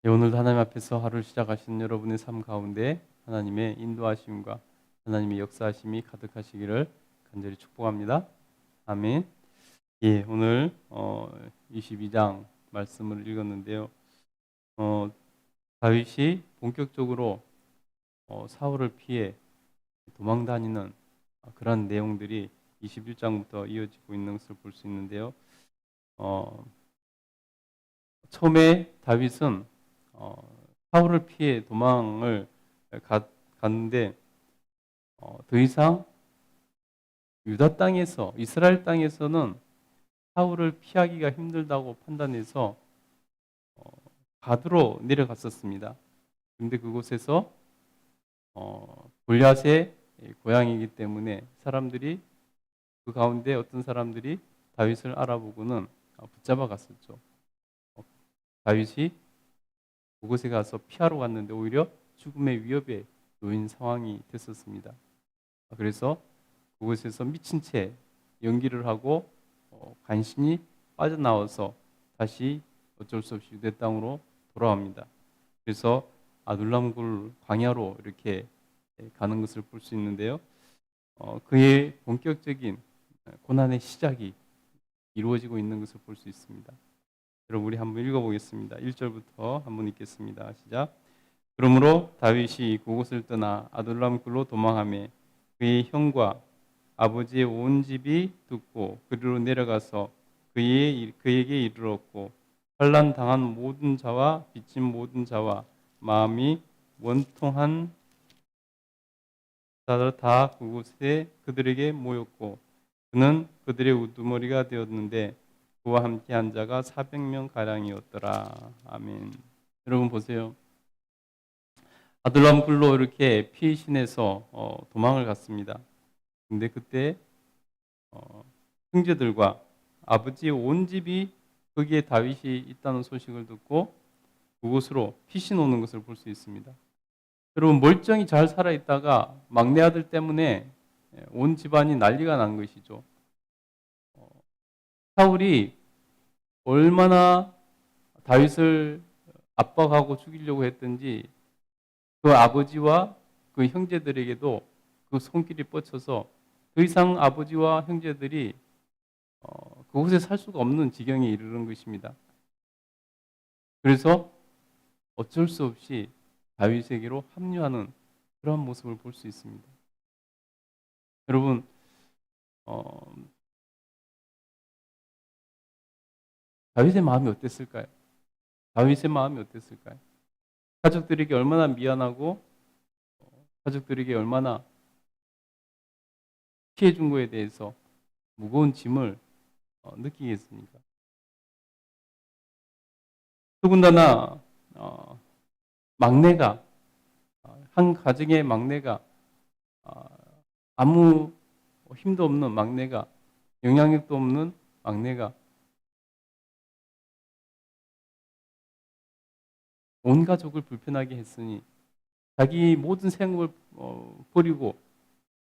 오늘도 하나님 앞에서 하루를 시작하신 여러분의 삶 가운데 하나님의 인도하심과 하나님의 역사하심이 가득하시기를 간절히 축복합니다. 아멘. 오늘 22장 말씀을 읽었는데요. 어, 다윗이 본격적으로 사울을 피해 도망 다니는 그런 내용들이 21장부터 이어지고 있는 것을 볼 수 있는데요. 처음에 다윗은 사울을 피해 도망을 갔는데 더 이상 유다 땅에서 이스라엘 땅에서는 사울을 피하기가 힘들다고 판단해서 가드로 내려갔었습니다. 그런데 그곳에서 골리앗의 고향이기 때문에 사람들이 그 가운데 어떤 사람들이 다윗을 알아보고는 붙잡아 갔었죠. 다윗이 그곳에 가서 피하러 갔는데 오히려 죽음의 위협에 놓인 상황이 됐었습니다. 그래서 그곳에서 미친 채 연기를 하고 간신히 빠져나와서 다시 어쩔 수 없이 유대 땅으로 돌아옵니다. 그래서 아둘람굴 광야로 이렇게 가는 것을 볼 수 있는데요. 그의 본격적인 고난의 시작이 이루어지고 있는 것을 볼 수 있습니다. 여러분 우리 한번 읽어보겠습니다. 1절부터 한번 읽겠습니다. 시작. 그러므로 다윗이 그곳을 떠나 아둘람굴로 도망하며 그의 형과 아버지의 온 집이 듣고 그리로 내려가서 그에게 이르렀고 환난 당한 모든 자와 빚진 모든 자와 마음이 원통한 자들 다 그곳에 그들에게 모였고 그는 그들의 우두머리가 되었는데 그와 함께한 자가 400명 가량이었더라. 아멘. 여러분 보세요. 아둘람굴로 이렇게 피신해서 도망을 갔습니다. 근데 그때 형제들과 아버지의 온 집이 거기에 다윗이 있다는 소식을 듣고 그곳으로 피신 오는 것을 볼 수 있습니다. 여러분 멀쩡히 잘 살아 있다가 막내 아들 때문에 온 집안이 난리가 난 것이죠. 사울이 얼마나 다윗을 압박하고 죽이려고 했던지 그 아버지와 그 형제들에게도 그 손길이 뻗쳐서 더 이상 아버지와 형제들이 그곳에 살 수가 없는 지경에 이르는 것입니다. 그래서 어쩔 수 없이 다윗에게로 합류하는 그런 모습을 볼 수 있습니다. 여러분 다윗의 마음이 어땠을까요? 다윗의 마음이 어땠을까요? 가족들에게 얼마나 미안하고 가족들에게 얼마나 피해준 거에 대해서 무거운 짐을 느끼겠습니까? 더군다나 막내가 한 가정의 막내가 아무 힘도 없는 막내가 영향력도 없는 막내가 온 가족을 불편하게 했으니 자기 모든 생업을 버리고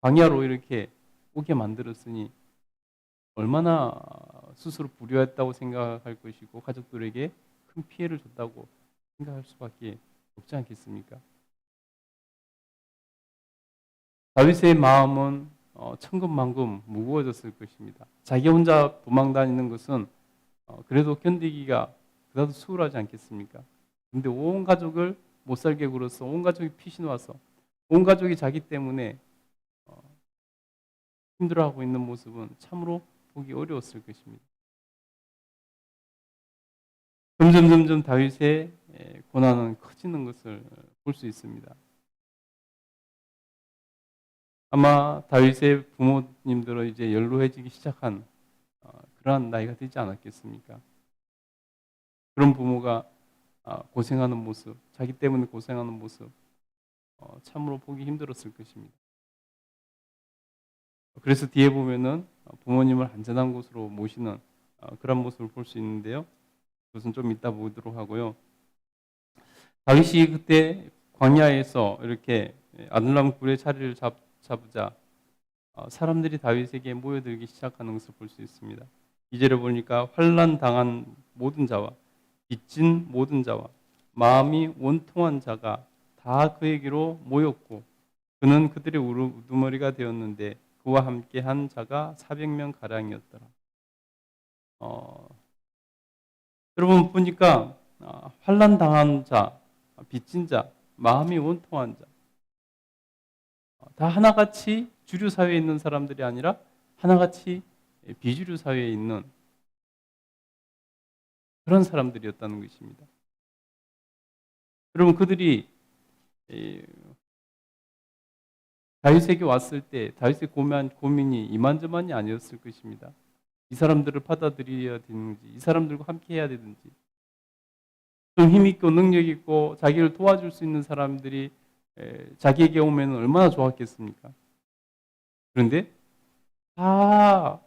광야로 이렇게 오게 만들었으니 얼마나 스스로 불효했다고 생각할 것이고 가족들에게 큰 피해를 줬다고 생각할 수밖에 없지 않겠습니까? 다윗의 마음은 천근만근 무거워졌을 것입니다. 자기 혼자 도망 다니는 것은 그래도 견디기가 그다지 수월하지 않겠습니까? 근데 온 가족을 못 살게 굴어서 온 가족이 피신 와서 온 가족이 자기 때문에 힘들어하고 있는 모습은 참으로 보기 어려웠을 것입니다. 점점 다윗의 고난은 커지는 것을 볼 수 있습니다. 아마 다윗의 부모님들은 이제 연로해지기 시작한 그러한 나이가 되지 않았겠습니까? 그런 부모가 고생하는 모습, 자기 때문에 고생하는 모습 참으로 보기 힘들었을 것입니다. 그래서 뒤에 보면은 부모님을 안전한 곳으로 모시는 그런 모습을 볼 수 있는데요. 그것은 좀 이따 보도록 하고요. 다윗이 그때 광야에서 이렇게 아둘람 굴의 자리를 잡자 사람들이 다윗에게 모여들기 시작하는 것을 볼 수 있습니다. 2절에 보니까 환난 당한 모든 자와 빚진 모든 자와 마음이 원통한 자가 다 그에게로 모였고 그는 그들의 우두머리가 되었는데 그와 함께 한 자가 400명 가량이었더라. 어, 여러분 보니까 환난 당한 자, 빚진 자, 마음이 원통한 자, 다 하나같이 주류 사회에 있는 사람들이 아니라 하나같이 비주류 사회에 있는 그런 사람들이었다는 것입니다. 여러분 그들이 다윗에게 왔을 때 다윗의 고민이 이만저만이 아니었을 것입니다. 이 사람들을 받아들여야 되는지, 이 사람들과 함께 해야 되는지, 좀 힘있고 능력있고 자기를 도와줄 수 있는 사람들이 자기에게 오면 얼마나 좋았겠습니까? 그런데 다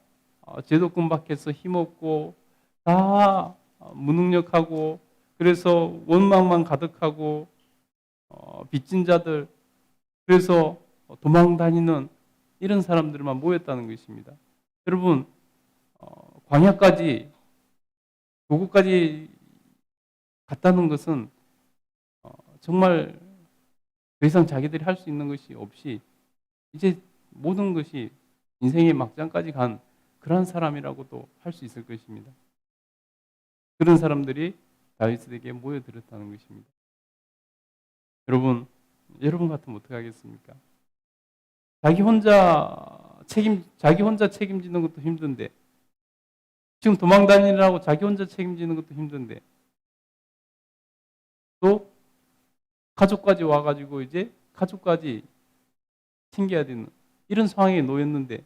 제도권 밖에서 힘없고 다 무능력하고 그래서 원망만 가득하고 빚진 자들 그래서 도망 다니는 이런 사람들만 모였다는 것입니다. 여러분 광야까지 도구까지 갔다는 것은 정말 더 이상 자기들이 할 수 있는 것이 없이 이제 모든 것이 인생의 막장까지 간 그러한 사람이라고도 할 수 있을 것입니다. 그런 사람들이 다윗에게 모여들었다는 것입니다. 여러분 같으면 어떻게 하겠습니까? 자기 혼자 책임지는 것도 힘든데, 지금 도망 다니느라고 자기 혼자 책임지는 것도 힘든데, 또 가족까지 와가지고 이제 가족까지 챙겨야 되는 이런 상황에 놓였는데,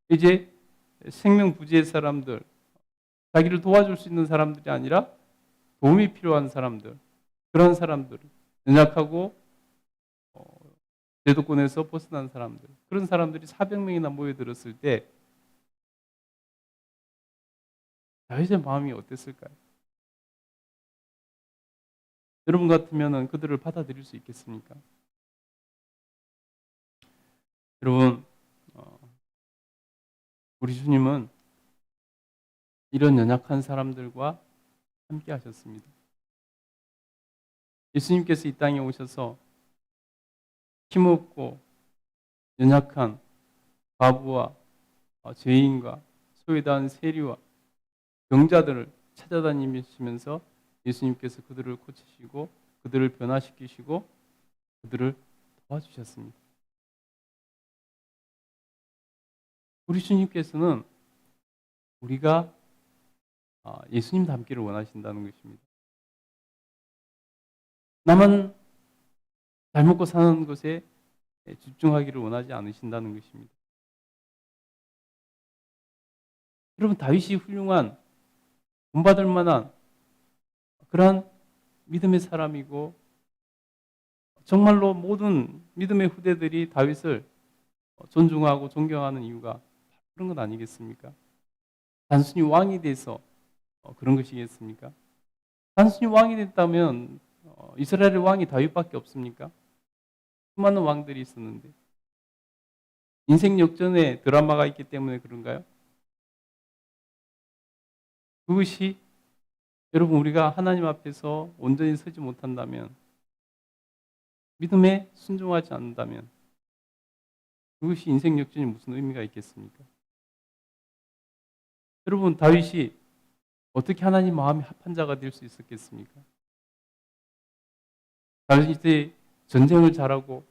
이제 생명부지의 사람들, 자기를 도와줄 수 있는 사람들이 아니라 도움이 필요한 사람들, 그런 사람들, 연약하고 제도권에서 벗어난 사람들, 그런 사람들이 400명이나 모여들었을 때 다윗의 마음이 어땠을까요? 여러분 같으면 그들을 받아들일 수 있겠습니까? 여러분, 우리 주님은 이런 연약한 사람들과 함께 하셨습니다. 예수님께서 이 땅에 오셔서 힘없고 연약한 과부와 죄인과 소외당한 세리와 병자들을 찾아다니시면서 예수님께서 그들을 고치시고 그들을 변화시키시고 그들을 도와주셨습니다. 우리 주님께서는 우리가 예수님 닮기를 원하신다는 것입니다. 나만 잘 먹고 사는 것에 집중하기를 원하지 않으신다는 것입니다. 여러분 다윗이 훌륭한 본받을 만한 그러한 믿음의 사람이고 정말로 모든 믿음의 후대들이 다윗을 존중하고 존경하는 이유가 그런 건 아니겠습니까? 단순히 왕이 돼서 그런 것이겠습니까? 단순히 왕이 됐다면 이스라엘의 왕이 다윗밖에 없습니까? 수많은 왕들이 있었는데 인생 역전의 드라마가 있기 때문에 그런가요? 그것이 여러분 우리가 하나님 앞에서 온전히 서지 못한다면 믿음에 순종하지 않는다면 그것이 인생 역전이 무슨 의미가 있겠습니까? 여러분 다윗이 어떻게 하나님 마음이 합한 자가 될 수 있었겠습니까? 다윗이 전쟁을 잘하고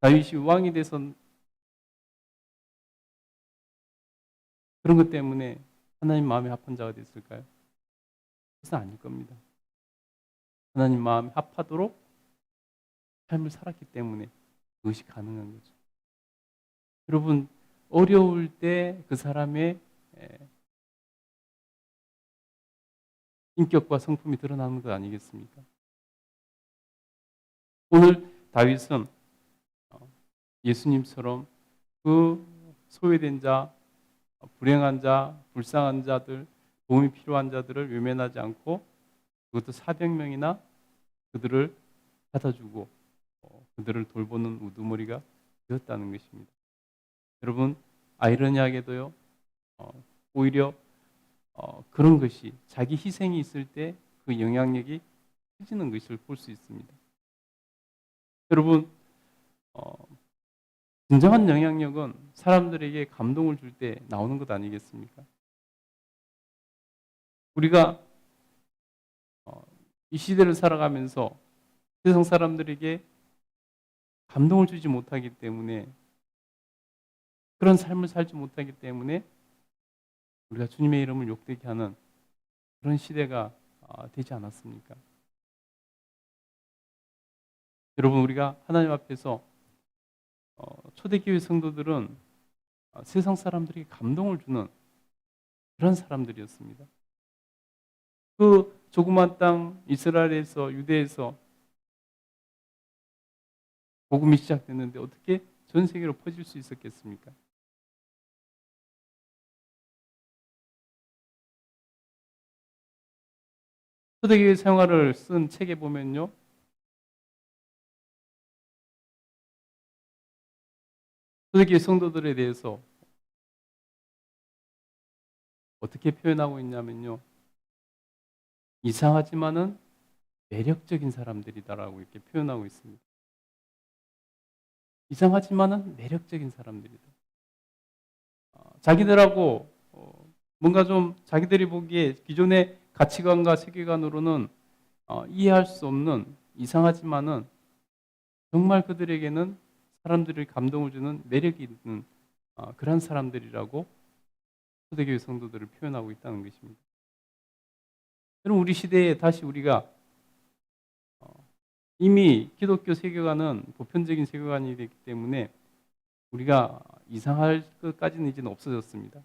다윗이 왕이 돼서 그런 것 때문에 하나님 마음에 합한 자가 됐을까요? 그것은 아닐 겁니다. 하나님 마음에 합하도록 삶을 살았기 때문에 그것이 가능한 거죠. 여러분 어려울 때 그 사람의 인격과 성품이 드러나는 것 아니겠습니까? 오늘 다윗은 예수님처럼 그 소외된 자, 불행한 자, 불쌍한 자들, 도움이 필요한 자들을 외면하지 않고 그것도 400명이나 그들을 받아주고 그들을 돌보는 우두머리가 되었다는 것입니다. 여러분 아이러니하게도요 오히려 그런 것이 자기 희생이 있을 때 그 영향력이 커지는 것을 볼 수 있습니다. 여러분, 어, 진정한 영향력은 사람들에게 감동을 줄 때 나오는 것 아니겠습니까? 우리가 이 시대를 살아가면서 세상 사람들에게 감동을 주지 못하기 때문에, 그런 삶을 살지 못하기 때문에 우리가 주님의 이름을 욕되게 하는 그런 시대가 되지 않았습니까? 여러분, 우리가 하나님 앞에서 초대교회 성도들은 세상 사람들에게 감동을 주는 그런 사람들이었습니다. 그 조그만 땅 이스라엘에서, 유대에서 복음이 시작됐는데 어떻게 전 세계로 퍼질 수 있었겠습니까? 초대교회 생활을 쓴 책에 보면요, 초대교회 성도들에 대해서 어떻게 표현하고 있냐면요, 이상하지만은 매력적인 사람들이다라고 이렇게 표현하고 있습니다. 이상하지만은 매력적인 사람들이다. 자기들하고 뭔가 좀 자기들이 보기에 기존의 가치관과 세계관으로는 이해할 수 없는, 이상하지만은 정말 그들에게는 사람들이 감동을 주는 매력이 있는 그런 사람들이라고 초대교회 성도들을 표현하고 있다는 것입니다. 여러분, 우리 시대에 다시 우리가 이미 기독교 세계관은 보편적인 세계관이 되기 때문에 우리가 이상할 것까지는 이제는 없어졌습니다.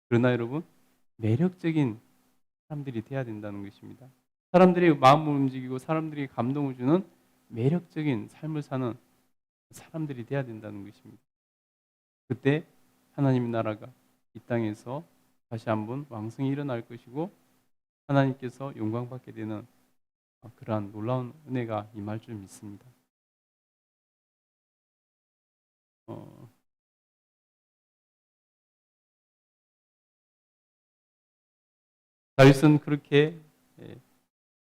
그러나 여러분, 매력적인 사람들이 돼야 된다는 것입니다. 사람들의 마음을 움직이고 사람들이 감동을 주는 매력적인 삶을 사는 사람들이 돼야 된다는 것입니다. 그때 하나님의 나라가 이 땅에서 다시 한번 왕성히 일어날 것이고 하나님께서 영광받게 되는 그러한 놀라운 은혜가 임할 줄 믿습니다. 어, 다윗은 그렇게 예,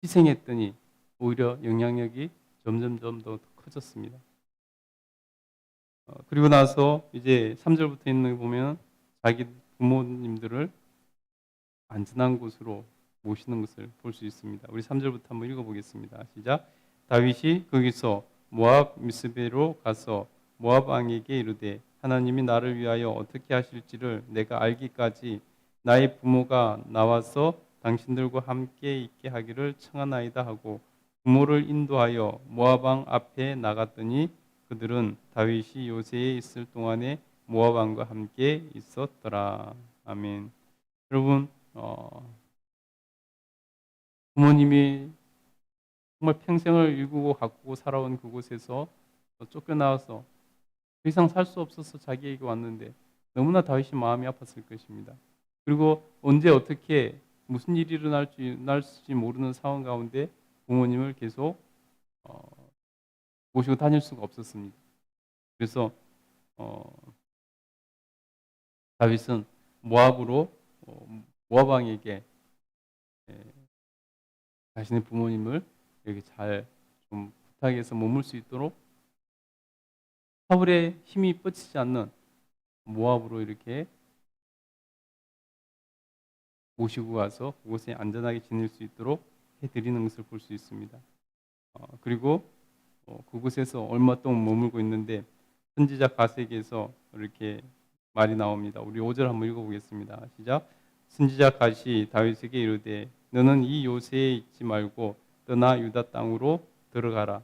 희생했더니 오히려 영향력이 점점점 더 커졌습니다. 그리고 나서 이제 3절부터 있는 거 보면 자기 부모님들을 안전한 곳으로 모시는 것을 볼 수 있습니다. 우리 3절부터 한번 읽어보겠습니다. 시작. 다윗이 거기서 모압 미스베로 가서 모압 왕에게 이르되 하나님이 나를 위하여 어떻게 하실지를 내가 알기까지 나의 부모가 나와서 당신들과 함께 있게 하기를 청하나이다 하고 부모를 인도하여 모압 왕 앞에 나갔더니 그들은 다윗이 요새에 있을 동안에 모압 왕과 함께 있었더라. 아멘. 여러분, 부모님이 정말 평생을 일구고 가꾸고 살아온 그곳에서 쫓겨나와서 더 이상 살 수 없어서 자기에게 왔는데 너무나 다윗이 마음이 아팠을 것입니다. 그리고 언제 어떻게 무슨 일이 일어날지 모르는 상황 가운데 부모님을 계속 모시고 다닐 수가 없었습니다. 그래서 어, 다윗은 모압으로 모압 왕에게 자신의 부모님을 여기 잘 좀 부탁해서 머물 수 있도록 사울의 힘이 뻗치지 않는 모압으로 이렇게 모시고 가서 그곳에 안전하게 지낼 수 있도록 해드리는 것을 볼 수 있습니다. 그리고 그곳에서 얼마 동안 머물고 있는데 선지자 갓에게서 이렇게 말이 나옵니다. 우리 5절 한번 읽어보겠습니다. 시작. 선지자 갓이 다윗에게 이르되 너는 이 요새에 있지 말고 떠나 유다 땅으로 들어가라.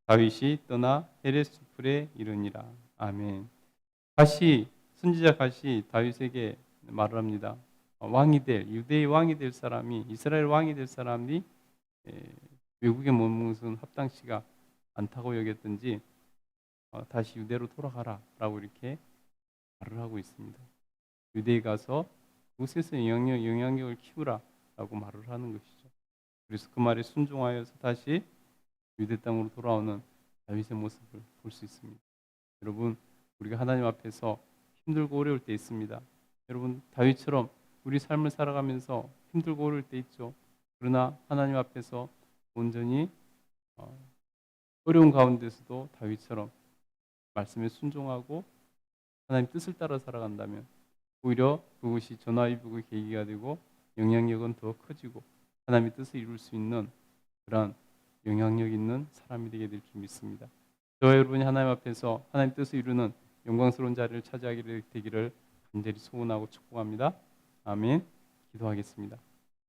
다윗이 떠나 헤레스풀에 이르니라. 아멘. 선지자 갓이 다윗에게 말을 합니다. 유대의 왕이 될 사람이, 이스라엘 왕이 될 사람이 외국에 머무는 것은 합당치가 않다고 여겼든지 다시 유대로 돌아가라 라고 이렇게 말을 하고 있습니다. 유대에 가서 그곳에서 영향력을 키우라 라고 말을 하는 것이죠. 그래서 그 말에 순종하여서 다시 유대 땅으로 돌아오는 다윗의 모습을 볼 수 있습니다. 여러분, 우리가 하나님 앞에서 힘들고 어려울 때 있습니다. 여러분, 다윗처럼 우리 삶을 살아가면서 힘들고 어려울 때 있죠. 그러나 하나님 앞에서 온전히 어려운 가운데서도 다윗처럼 말씀에 순종하고 하나님 뜻을 따라 살아간다면 오히려 그것이 전화위복의 계기가 되고 영향력은 더 커지고 하나님의 뜻을 이룰 수 있는 그러한 영향력 있는 사람이 되게 될 줄 믿습니다. 저와 여러분이 하나님 앞에서 하나님 뜻을 이루는 영광스러운 자리를 차지하게 되기를 간절히 소원하고 축복합니다. 아멘. 기도하겠습니다.